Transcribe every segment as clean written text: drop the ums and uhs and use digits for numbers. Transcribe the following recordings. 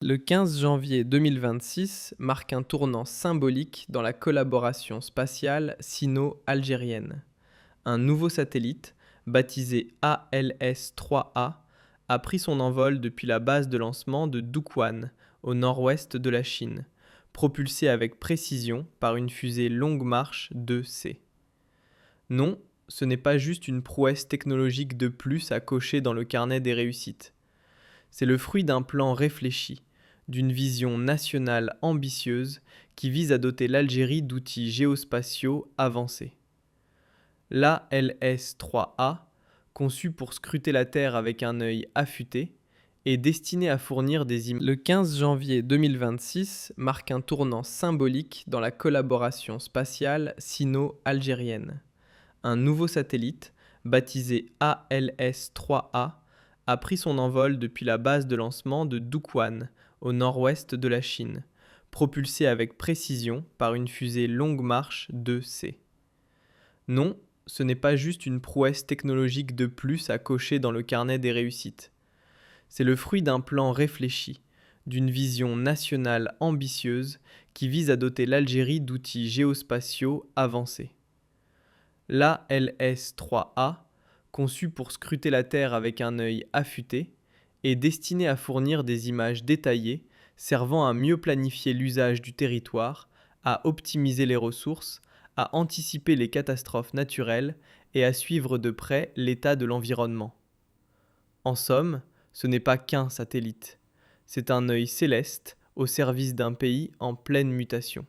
Le 15 janvier 2026 marque un tournant symbolique dans la collaboration spatiale sino-algérienne. Un nouveau satellite, baptisé ALS-3A, a pris son envol depuis la base de lancement de Doukwon, au nord-ouest de la Chine, propulsé avec précision par une fusée Longue Marche 2C. Non, ce n'est pas juste une prouesse technologique de plus à cocher dans le carnet des réussites. C'est le fruit d'un plan réfléchi, d'une vision nationale ambitieuse qui vise à doter l'Algérie d'outils géospatiaux avancés. L'ALS-3A, conçu pour scruter la Terre avec un œil affûté, est destiné à fournir des images. Le 15 janvier 2026 marque un tournant symbolique dans la collaboration spatiale sino-algérienne. Un nouveau satellite, baptisé ALS-3A, a pris son envol depuis la base de lancement de Doukwon, au nord-ouest de la Chine, propulsé avec précision par une fusée Longue Marche 2C. Non, ce n'est pas juste une prouesse technologique de plus à cocher dans le carnet des réussites. C'est le fruit d'un plan réfléchi, d'une vision nationale ambitieuse qui vise à doter l'Algérie d'outils géospatiaux avancés. L'ALS-3A, conçu pour scruter la Terre avec un œil affûté, est destiné à fournir des images détaillées servant à mieux planifier l'usage du territoire, à optimiser les ressources, à anticiper les catastrophes naturelles et à suivre de près l'état de l'environnement. En somme, ce n'est pas qu'un satellite, c'est un œil céleste au service d'un pays en pleine mutation.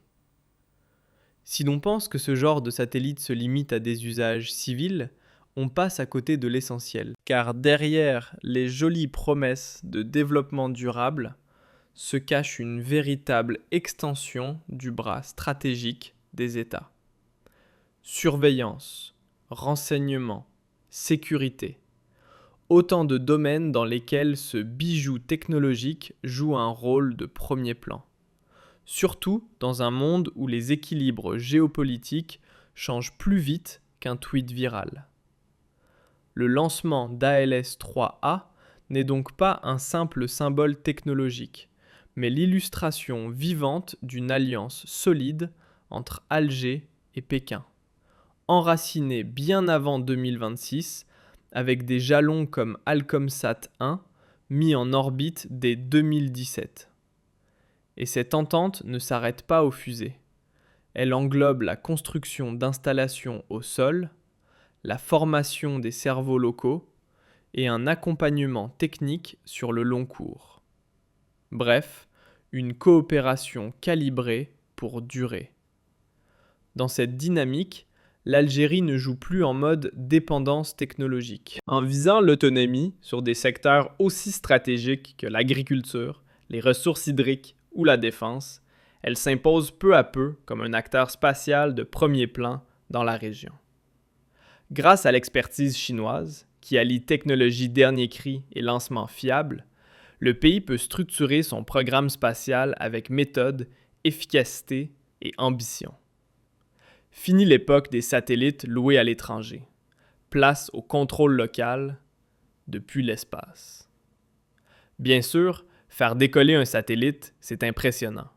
Si l'on pense que ce genre de satellite se limite à des usages civils, on passe à côté de l'essentiel. Car derrière les jolies promesses de développement durable se cache une véritable extension du bras stratégique des États. Surveillance, renseignement, sécurité. Autant de domaines dans lesquels ce bijou technologique joue un rôle de premier plan. Surtout dans un monde où les équilibres géopolitiques changent plus vite qu'un tweet viral. Le lancement d'ALS-3A n'est donc pas un simple symbole technologique, mais l'illustration vivante d'une alliance solide entre Alger et Pékin, enracinée bien avant 2026, avec des jalons comme Alcomsat 1 mis en orbite dès 2017. Et cette entente ne s'arrête pas aux fusées. Elle englobe la construction d'installations au sol, la formation des cerveaux locaux et un accompagnement technique sur le long cours. Bref, une coopération calibrée pour durer. Dans cette dynamique, l'Algérie ne joue plus en mode dépendance technologique. En visant l'autonomie sur des secteurs aussi stratégiques que l'agriculture, les ressources hydriques ou la défense, elle s'impose peu à peu comme un acteur spatial de premier plan dans la région. Grâce à l'expertise chinoise, qui allie technologie dernier cri et lancement fiable, le pays peut structurer son programme spatial avec méthode, efficacité et ambition. Fini l'époque des satellites loués à l'étranger. Place au contrôle local depuis l'espace. Bien sûr, faire décoller un satellite, c'est impressionnant.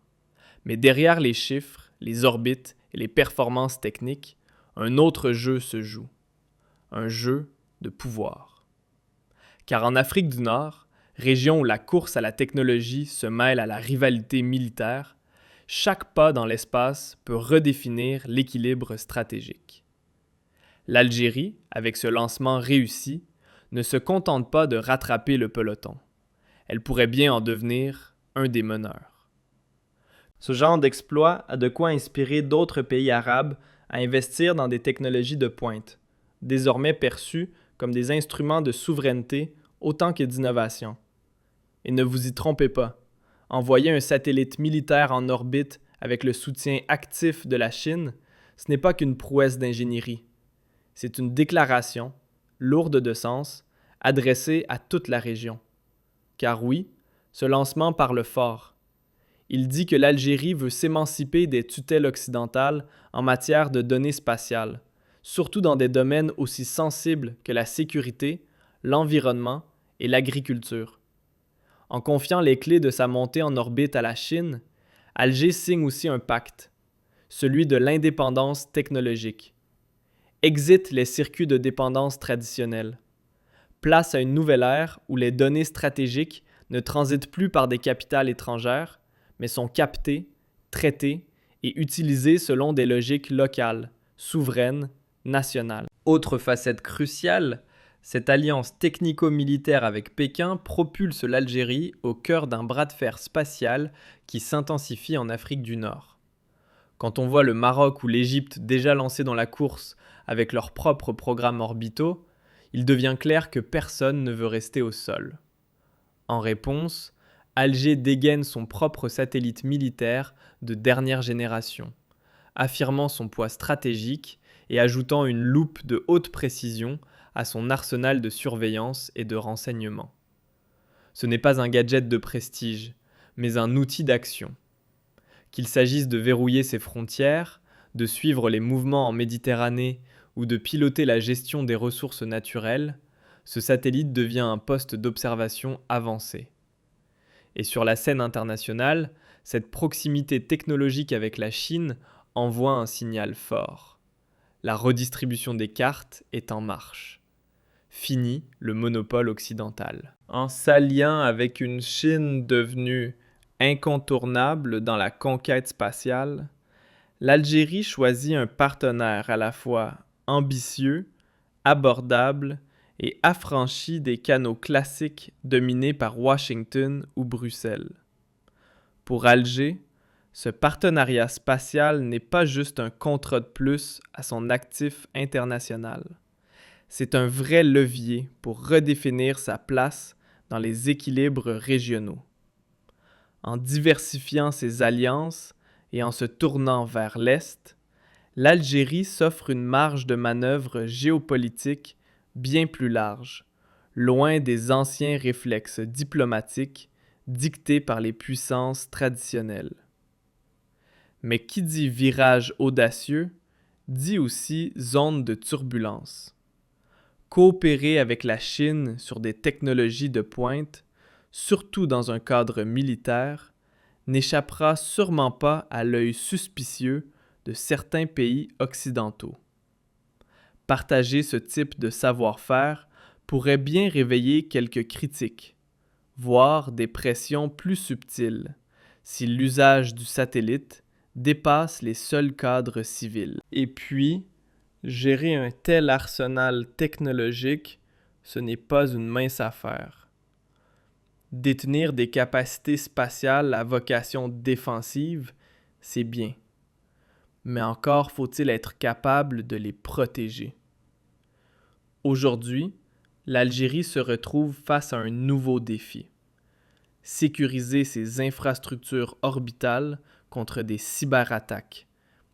Mais derrière les chiffres, les orbites et les performances techniques, un autre jeu se joue. Un jeu de pouvoir. Car en Afrique du Nord, région où la course à la technologie se mêle à la rivalité militaire, chaque pas dans l'espace peut redéfinir l'équilibre stratégique. L'Algérie, avec ce lancement réussi, ne se contente pas de rattraper le peloton. Elle pourrait bien en devenir un des meneurs. Ce genre d'exploit a de quoi inspirer d'autres pays arabes à investir dans des technologies de pointe, désormais perçus comme des instruments de souveraineté autant que d'innovation. Et ne vous y trompez pas, envoyer un satellite militaire en orbite avec le soutien actif de la Chine, ce n'est pas qu'une prouesse d'ingénierie. C'est une déclaration, lourde de sens, adressée à toute la région. Car oui, ce lancement parle fort. Il dit que l'Algérie veut s'émanciper des tutelles occidentales en matière de données spatiales, surtout dans des domaines aussi sensibles que la sécurité, l'environnement et l'agriculture. En confiant les clés de sa montée en orbite à la Chine, Alger signe aussi un pacte, celui de l'indépendance technologique. Exit les circuits de dépendance traditionnels. Place à une nouvelle ère où les données stratégiques ne transitent plus par des capitales étrangères, mais sont captées, traitées et utilisées selon des logiques locales, souveraines, nationales. Autre facette cruciale, cette alliance technico-militaire avec Pékin propulse l'Algérie au cœur d'un bras de fer spatial qui s'intensifie en Afrique du Nord. Quand on voit le Maroc ou l'Égypte déjà lancés dans la course avec leurs propres programmes orbitaux, il devient clair que personne ne veut rester au sol. En réponse, Alger dégaine son propre satellite militaire de dernière génération, affirmant son poids stratégique et ajoutant une loupe de haute précision à son arsenal de surveillance et de renseignement. Ce n'est pas un gadget de prestige, mais un outil d'action. Qu'il s'agisse de verrouiller ses frontières, de suivre les mouvements en Méditerranée ou de piloter la gestion des ressources naturelles, ce satellite devient un poste d'observation avancé. Et sur la scène internationale, cette proximité technologique avec la Chine envoie un signal fort. La redistribution des cartes est en marche. Fini le monopole occidental. En s'alliant avec une Chine devenue incontournable dans la conquête spatiale, l'Algérie choisit un partenaire à la fois ambitieux, abordable et affranchi des canaux classiques dominés par Washington ou Bruxelles. Pour Alger, ce partenariat spatial n'est pas juste un contrat de plus à son actif international. C'est un vrai levier pour redéfinir sa place dans les équilibres régionaux. En diversifiant ses alliances et en se tournant vers l'Est, l'Algérie s'offre une marge de manœuvre géopolitique bien plus large, loin des anciens réflexes diplomatiques dictés par les puissances traditionnelles. Mais qui dit virage audacieux, dit aussi zone de turbulence. Coopérer avec la Chine sur des technologies de pointe, surtout dans un cadre militaire, n'échappera sûrement pas à l'œil suspicieux de certains pays occidentaux. Partager ce type de savoir-faire pourrait bien réveiller quelques critiques, voire des pressions plus subtiles, si l'usage du satellite dépasse les seuls cadres civils. Et puis, gérer un tel arsenal technologique, ce n'est pas une mince affaire. Détenir des capacités spatiales à vocation défensive, c'est bien. Mais encore faut-il être capable de les protéger. Aujourd'hui, l'Algérie se retrouve face à un nouveau défi. Sécuriser ses infrastructures orbitales contre des cyberattaques,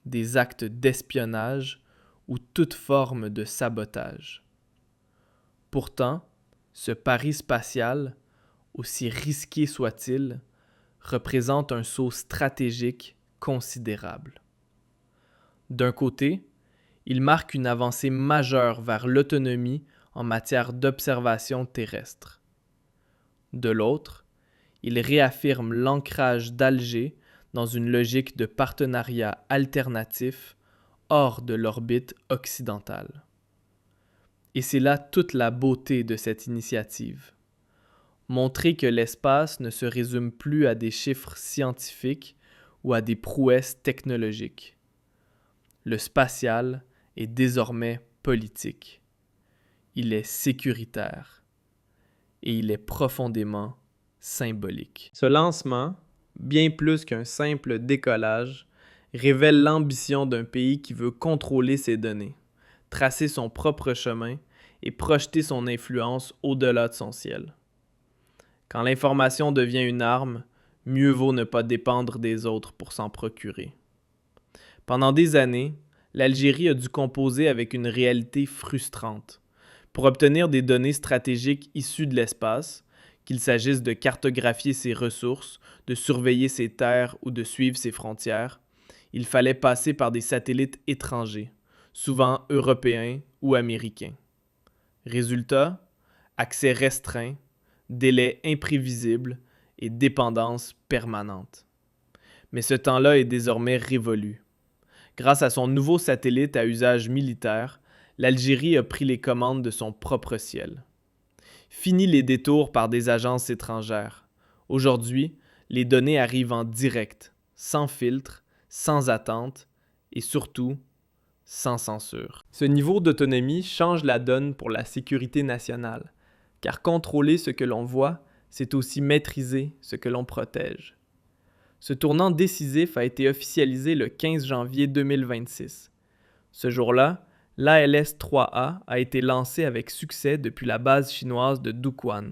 des actes d'espionnage ou toute forme de sabotage. Pourtant, ce pari spatial, aussi risqué soit-il, représente un saut stratégique considérable. D'un côté, il marque une avancée majeure vers l'autonomie en matière d'observation terrestre. De l'autre, il réaffirme l'ancrage d'Alger dans une logique de partenariat alternatif hors de l'orbite occidentale. Et c'est là toute la beauté de cette initiative. Montrer que l'espace ne se résume plus à des chiffres scientifiques ou à des prouesses technologiques. Le spatial est désormais politique. Il est sécuritaire. Et il est profondément symbolique. Ce lancement, bien plus qu'un simple décollage, révèle l'ambition d'un pays qui veut contrôler ses données, tracer son propre chemin et projeter son influence au-delà de son ciel. Quand l'information devient une arme, mieux vaut ne pas dépendre des autres pour s'en procurer. Pendant des années, l'Algérie a dû composer avec une réalité frustrante. Pour obtenir des données stratégiques issues de l'espace, qu'il s'agisse de cartographier ses ressources, de surveiller ses terres ou de suivre ses frontières, il fallait passer par des satellites étrangers, souvent européens ou américains. Résultat, accès restreint, délais imprévisibles, et dépendance permanente. Mais ce temps-là est désormais révolu. Grâce à son nouveau satellite à usage militaire, l'Algérie a pris les commandes de son propre ciel. Fini les détours par des agences étrangères. Aujourd'hui, les données arrivent en direct, sans filtre, sans attente et surtout, sans censure. Ce niveau d'autonomie change la donne pour la sécurité nationale, car contrôler ce que l'on voit, c'est aussi maîtriser ce que l'on protège. Ce tournant décisif a été officialisé le 15 janvier 2026. Ce jour-là, l'ALS-3A a été lancé avec succès depuis la base chinoise de Duquan,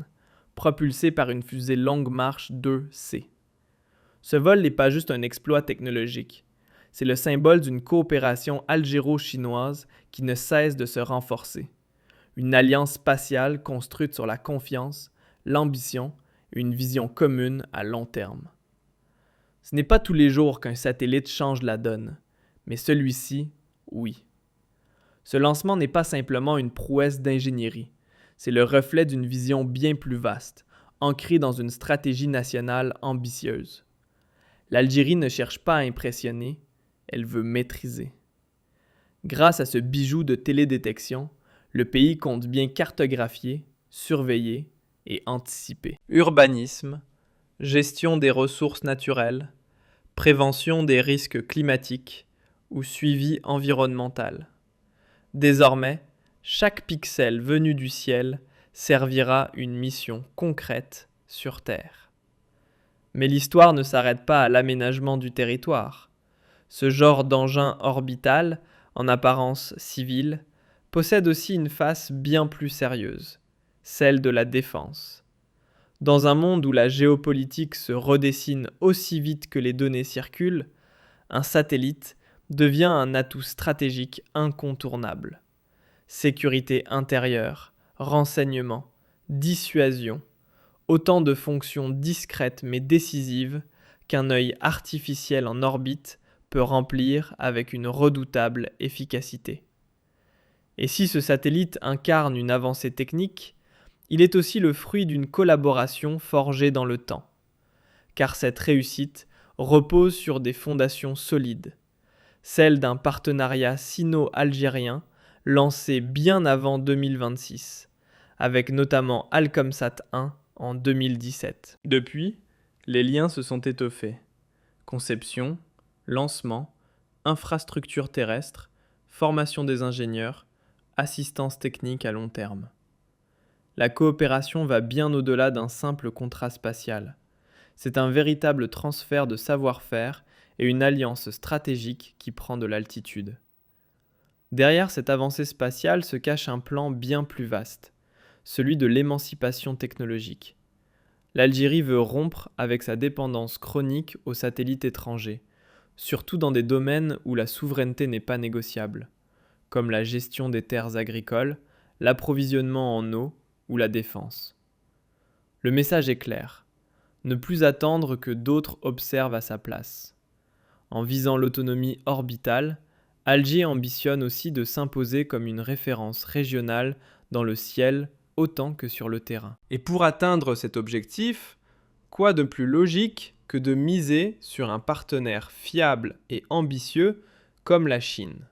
propulsé par une fusée Longue Marche 2C. Ce vol n'est pas juste un exploit technologique, c'est le symbole d'une coopération algéro-chinoise qui ne cesse de se renforcer. Une alliance spatiale construite sur la confiance, l'ambition et une vision commune à long terme. Ce n'est pas tous les jours qu'un satellite change la donne, mais celui-ci, oui. Ce lancement n'est pas simplement une prouesse d'ingénierie, c'est le reflet d'une vision bien plus vaste, ancrée dans une stratégie nationale ambitieuse. L'Algérie ne cherche pas à impressionner, elle veut maîtriser. Grâce à ce bijou de télédétection, le pays compte bien cartographier, surveiller et anticiper. Urbanisme, gestion des ressources naturelles, prévention des risques climatiques ou suivi environnemental. Désormais, chaque pixel venu du ciel servira une mission concrète sur Terre. Mais l'histoire ne s'arrête pas à l'aménagement du territoire. Ce genre d'engin orbital, en apparence civile, possède aussi une face bien plus sérieuse, celle de la défense. Dans un monde où la géopolitique se redessine aussi vite que les données circulent, un satellite devient un atout stratégique incontournable. Sécurité intérieure, renseignement, dissuasion, autant de fonctions discrètes mais décisives qu'un œil artificiel en orbite peut remplir avec une redoutable efficacité. Et si ce satellite incarne une avancée technique, il est aussi le fruit d'une collaboration forgée dans le temps, car cette réussite repose sur des fondations solides, celles d'un partenariat sino-algérien lancé bien avant 2026, avec notamment Alcomsat 1 en 2017. Depuis, les liens se sont étoffés. Conception, lancement, infrastructure terrestre, formation des ingénieurs, assistance technique à long terme. La coopération va bien au-delà d'un simple contrat spatial. C'est un véritable transfert de savoir-faire et une alliance stratégique qui prend de l'altitude. Derrière cette avancée spatiale se cache un plan bien plus vaste, celui de l'émancipation technologique. L'Algérie veut rompre avec sa dépendance chronique aux satellites étrangers, surtout dans des domaines où la souveraineté n'est pas négociable, comme la gestion des terres agricoles, l'approvisionnement en eau ou la défense. Le message est clair, ne plus attendre que d'autres observent à sa place. En visant l'autonomie orbitale, Alger ambitionne aussi de s'imposer comme une référence régionale dans le ciel autant que sur le terrain. Et pour atteindre cet objectif, quoi de plus logique que de miser sur un partenaire fiable et ambitieux comme la Chine.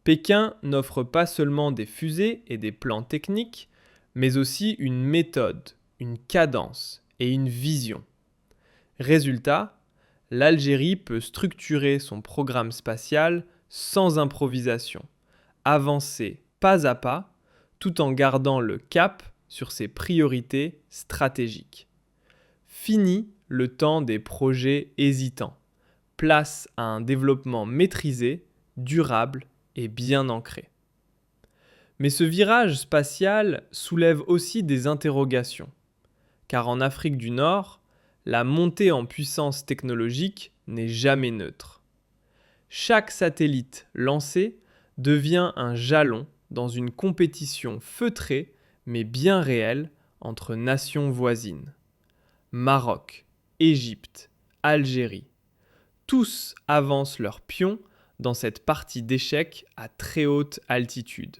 Pékin n'offre pas seulement des fusées et des plans techniques, mais aussi une méthode, une cadence et une vision. Résultat, l'Algérie peut structurer son programme spatial sans improvisation, avancer pas à pas, tout en gardant le cap sur ses priorités stratégiques. Fini le temps des projets hésitants. Place à un développement maîtrisé, durable et bien ancré. Mais ce virage spatial soulève aussi des interrogations, car en Afrique du Nord, la montée en puissance technologique n'est jamais neutre. Chaque satellite lancé devient un jalon dans une compétition feutrée mais bien réelle entre nations voisines. Maroc, Égypte, Algérie, tous avancent leurs pions dans cette partie d'échecs à très haute altitude.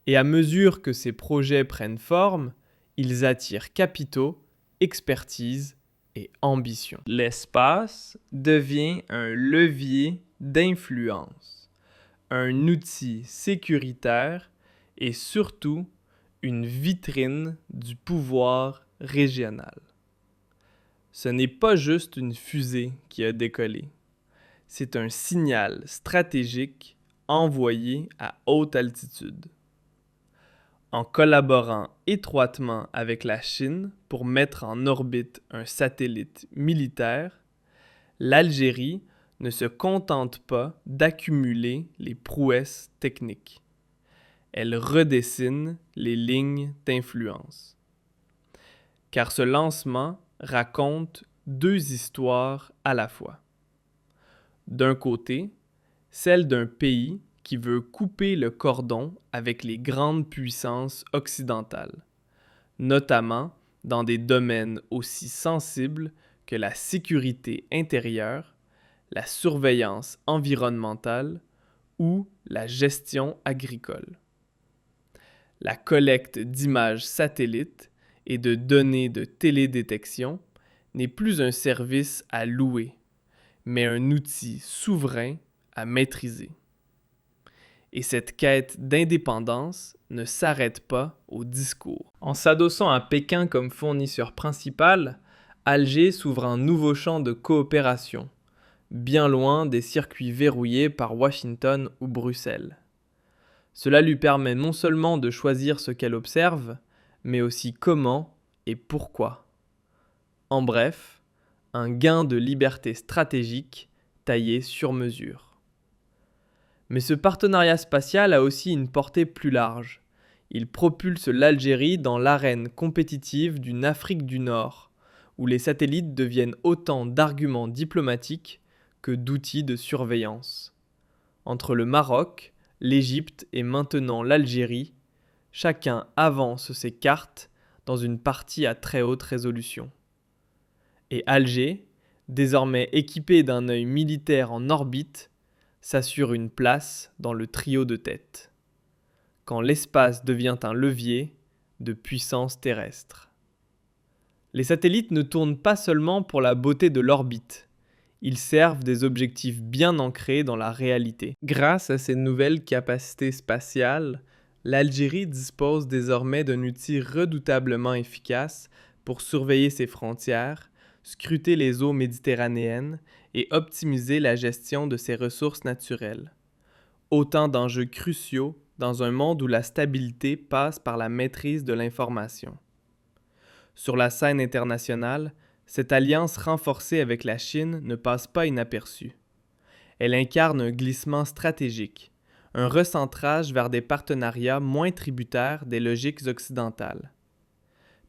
Et à mesure que ces projets prennent forme, ils attirent capitaux expertise et ambition. L'espace devient un levier d'influence, un outil sécuritaire et surtout une vitrine du pouvoir régional. Ce n'est pas juste une fusée qui a décollé, c'est un signal stratégique envoyé à haute altitude. En collaborant étroitement avec la Chine pour mettre en orbite un satellite militaire, l'Algérie ne se contente pas d'accumuler les prouesses techniques. Elle redessine les lignes d'influence. Car ce lancement raconte deux histoires à la fois. D'un côté, celle d'un pays qui veut couper le cordon avec les grandes puissances occidentales, notamment dans des domaines aussi sensibles que la sécurité intérieure, la surveillance environnementale ou la gestion agricole. La collecte d'images satellites et de données de télédétection n'est plus un service à louer, mais un outil souverain à maîtriser. Et cette quête d'indépendance ne s'arrête pas au discours. En s'adossant à Pékin comme fournisseur principal, Alger s'ouvre un nouveau champ de coopération, bien loin des circuits verrouillés par Washington ou Bruxelles. Cela lui permet non seulement de choisir ce qu'elle observe, mais aussi comment et pourquoi. En bref, un gain de liberté stratégique taillé sur mesure. Mais ce partenariat spatial a aussi une portée plus large. Il propulse l'Algérie dans l'arène compétitive d'une Afrique du Nord, où les satellites deviennent autant d'arguments diplomatiques que d'outils de surveillance. Entre le Maroc, l'Égypte et maintenant l'Algérie, chacun avance ses cartes dans une partie à très haute résolution. Et Alger, désormais équipé d'un œil militaire en orbite, s'assure une place dans le trio de tête, quand l'espace devient un levier de puissance terrestre. Les satellites ne tournent pas seulement pour la beauté de l'orbite, ils servent des objectifs bien ancrés dans la réalité. Grâce à ces nouvelles capacités spatiales, l'Algérie dispose désormais d'un outil redoutablement efficace pour surveiller ses frontières, scruter les eaux méditerranéennes et optimiser la gestion de ses ressources naturelles. Autant d'enjeux cruciaux dans un monde où la stabilité passe par la maîtrise de l'information. Sur la scène internationale, cette alliance renforcée avec la Chine ne passe pas inaperçue. Elle incarne un glissement stratégique, un recentrage vers des partenariats moins tributaires des logiques occidentales.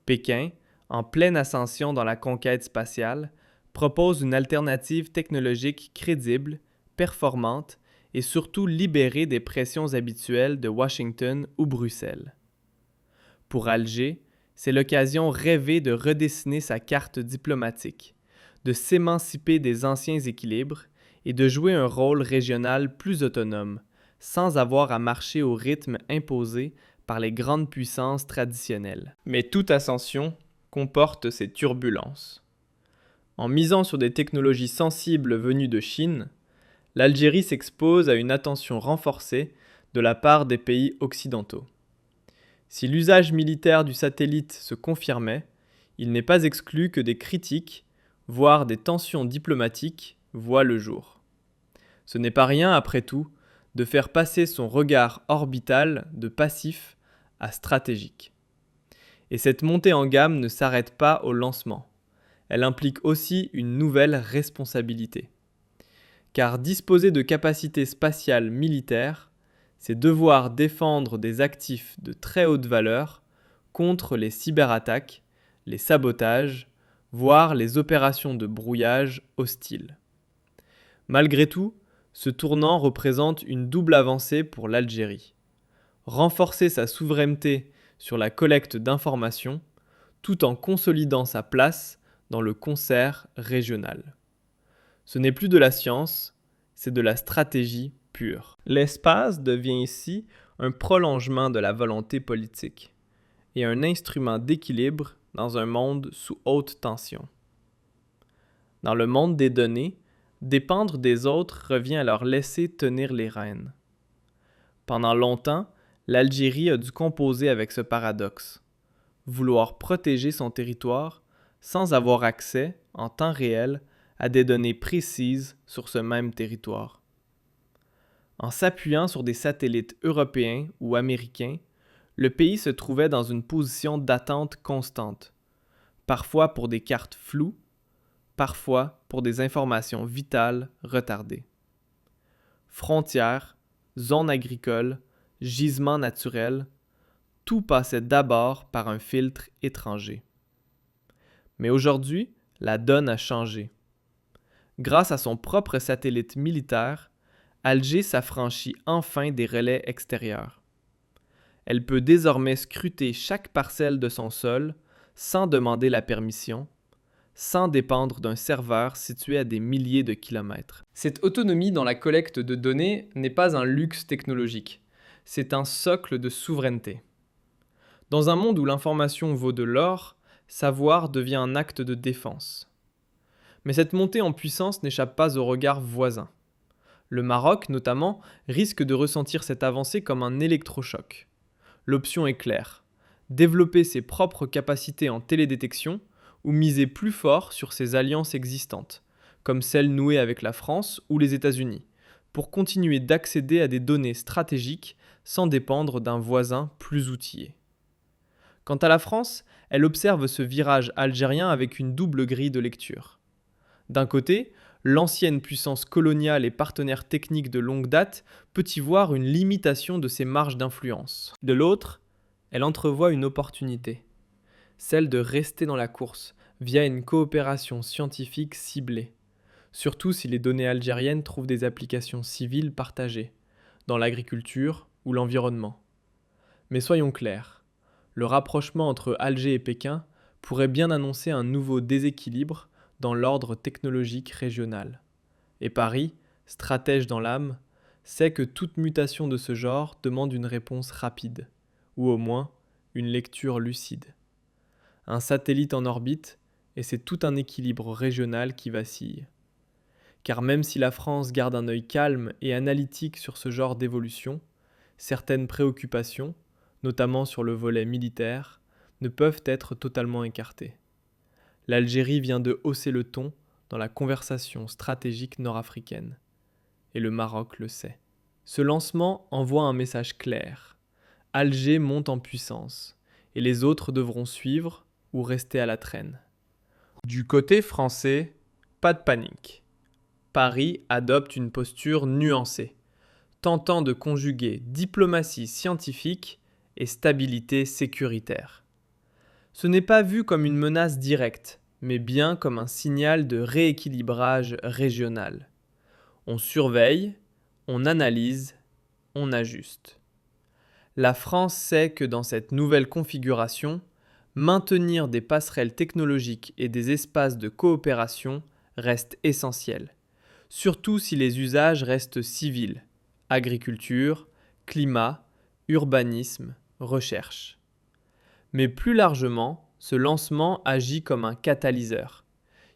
Pékin, en pleine ascension dans la conquête spatiale, propose une alternative technologique crédible, performante et surtout libérée des pressions habituelles de Washington ou Bruxelles. Pour Alger, c'est l'occasion rêvée de redessiner sa carte diplomatique, de s'émanciper des anciens équilibres et de jouer un rôle régional plus autonome, sans avoir à marcher au rythme imposé par les grandes puissances traditionnelles. Mais toute ascension comporte ses turbulences. En misant sur des technologies sensibles venues de Chine, l'Algérie s'expose à une attention renforcée de la part des pays occidentaux. Si l'usage militaire du satellite se confirmait, il n'est pas exclu que des critiques, voire des tensions diplomatiques, voient le jour. Ce n'est pas rien, après tout, de faire passer son regard orbital de passif à stratégique. Et cette montée en gamme ne s'arrête pas au lancement. Elle implique aussi une nouvelle responsabilité. Car disposer de capacités spatiales militaires, c'est devoir défendre des actifs de très haute valeur contre les cyberattaques, les sabotages, voire les opérations de brouillage hostiles. Malgré tout, ce tournant représente une double avancée pour l'Algérie. Renforcer sa souveraineté sur la collecte d'informations, tout en consolidant sa place dans le concert régional. Ce n'est plus de la science, c'est de la stratégie pure. L'espace devient ici un prolongement de la volonté politique et un instrument d'équilibre dans un monde sous haute tension. Dans le monde des données, dépendre des autres revient à leur laisser tenir les rênes. Pendant longtemps, l'Algérie a dû composer avec ce paradoxe. Vouloir protéger son territoire sans avoir accès, en temps réel, à des données précises sur ce même territoire. En s'appuyant sur des satellites européens ou américains, le pays se trouvait dans une position d'attente constante, parfois pour des cartes floues, parfois pour des informations vitales retardées. Frontières, zones agricoles, gisements naturels, tout passait d'abord par un filtre étranger. Mais aujourd'hui, la donne a changé. Grâce à son propre satellite militaire, Alger s'affranchit enfin des relais extérieurs. Elle peut désormais scruter chaque parcelle de son sol sans demander la permission, sans dépendre d'un serveur situé à des milliers de kilomètres. Cette autonomie dans la collecte de données n'est pas un luxe technologique, c'est un socle de souveraineté. Dans un monde où l'information vaut de l'or, savoir devient un acte de défense. Mais cette montée en puissance n'échappe pas aux regards voisins. Le Maroc, notamment, risque de ressentir cette avancée comme un électrochoc. L'option est claire, développer ses propres capacités en télédétection ou miser plus fort sur ses alliances existantes, comme celles nouées avec la France ou les États-Unis, pour continuer d'accéder à des données stratégiques sans dépendre d'un voisin plus outillé. Quant à la France, elle observe ce virage algérien avec une double grille de lecture. D'un côté, l'ancienne puissance coloniale et partenaire technique de longue date peut y voir une limitation de ses marges d'influence. De l'autre, elle entrevoit une opportunité, celle de rester dans la course via une coopération scientifique ciblée, surtout si les données algériennes trouvent des applications civiles partagées, dans l'agriculture ou l'environnement. Mais soyons clairs, le rapprochement entre Alger et Pékin pourrait bien annoncer un nouveau déséquilibre dans l'ordre technologique régional. Et Paris, stratège dans l'âme, sait que toute mutation de ce genre demande une réponse rapide, ou au moins une lecture lucide. Un satellite en orbite, et c'est tout un équilibre régional qui vacille. Car même si la France garde un œil calme et analytique sur ce genre d'évolution, certaines préoccupations, notamment sur le volet militaire, ne peuvent être totalement écartées. L'Algérie vient de hausser le ton dans la conversation stratégique nord-africaine. Et le Maroc le sait. Ce lancement envoie un message clair. Alger monte en puissance, et les autres devront suivre ou rester à la traîne. Du côté français, pas de panique. Paris adopte une posture nuancée, tentant de conjuguer diplomatie scientifique et stabilité sécuritaire. Ce n'est pas vu comme une menace directe, mais bien comme un signal de rééquilibrage régional. On surveille, on analyse, on ajuste. La France sait que dans cette nouvelle configuration, maintenir des passerelles technologiques et des espaces de coopération reste essentiel, surtout si les usages restent civils, agriculture, climat, urbanisme, recherche. Mais plus largement, ce lancement agit comme un catalyseur.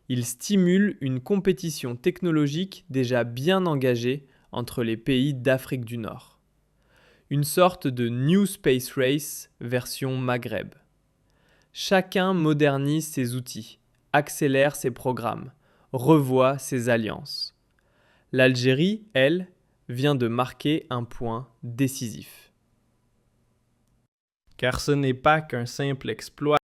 Il stimule une compétition technologique déjà bien engagée entre les pays d'Afrique du Nord. Une sorte de New Space Race version Maghreb. Chacun modernise ses outils, accélère ses programmes, revoit ses alliances. L'Algérie, elle, vient de marquer un point décisif. Car ce n'est pas qu'un simple exploit